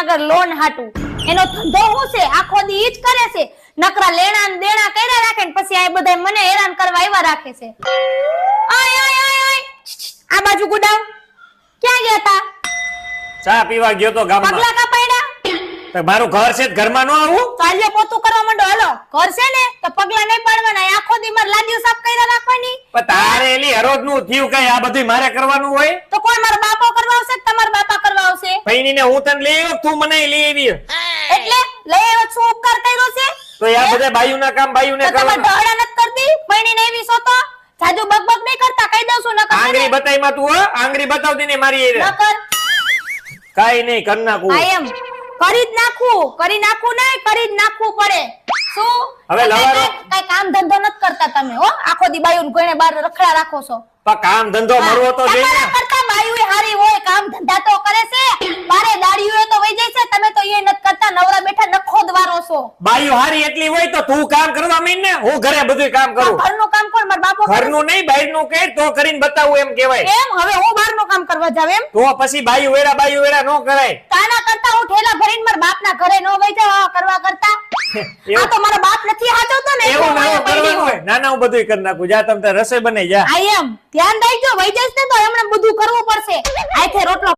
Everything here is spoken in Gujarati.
જુનાગઢ લોન હાટું. એનો ધંધો શું છે? આખો દી ઈ જ કરે છે. નકરા લેણા ને દેણા કર્યા રાખે ને પછી આ બધા મને હેરાન કરવા આવ્યા રાખે છે. ઓય ઓય ઓય ઓય, આ બાજુ ગુડાવ. ક્યાં ગયા તા? ચા પીવા ગયો તો ગામમાં. પગલા કા પડ્યા? તો મારું ઘર છે, ઘરમાં નો આવું? ચાલ્યો પોતું કરવા માંડો. હાલો, ઘર છે ને તો પગલા નહીં પાડવાના. આખો દી માર લાદીઓ સાફ કર્યા રાખવાની. પણ તારે એલી હરોજ નું થયું કઈ આ બધું મારે કરવાનું હોય? તો કોઈ મારા બાપો કરવા આવશે કે તમારા બાપા કરવા આવશે? પૈણીને હું તને લઈ આવ્યો, તું મને લઈ આવી. એટલે લઈ આવ્યો શું ઉપકાર કર્યો છે? તો આ બધા બાયુના કામ બાયુને તો તમે કરવાનું. ઢોળા નથી કરતી? પૈણીને એવી છો તો જાજુ બકબક નહીં કરતા, કહી દઉં છું. નકર આંગળી બતાઈ માં તું આંગળી બતાવતી ને મારી એ નકર કાઈ નહીં કર નાખું. આઈ એમ કરી જ નાખવું નહીં, કરી જ નાખવું પડે. શું હવે લવારો કઈ કામ ધંધો નથી કરતા તમે? હો, આખો દી બાયુને કોઈને બાર રખડા રાખો છો. પણ કામ ધંધો મળવો તો જોઈએ ને. તમારા કરતા બાયુએ હારી હોય, કામ ધંધા તો કરે છે. બારે દાડીઓ તો વઈ જાય છે, તમે તો એ નથી કરતા. નવરા બેઠા નખો દ્વારો છો. બાયુ હારી એટલી હોય તો તું કામ કરવા માંડ ને. હું ઘરે બધું કામ કરું. ઘરનું કામ કોણ? મારા બાપો કરે? ઘરનું નહીં બહારનું કર તો કરીને બતાવું એમ કહેવાય. એમ હવે હું બહારનું કામ કરવા જાવ એમ? તો પછી બાયુ વેડા નો કરાય. તાના કરતા હું ઠેલા ભરીને મારા બાપના ઘરે નો વઈ જાવ કરવા કરતા. આ તો મારો બાપ નથી હાચવતો ને એવું ના કરવાનું હોય. ના ના હું બધું કરી નાખું. જા તમે રસોઈ બનાવી જા. આઈ એમ ધ્યાન રાખજો, વઈ જશે ને તો એમણે બધું કરવું પડશે. આથે રોટલો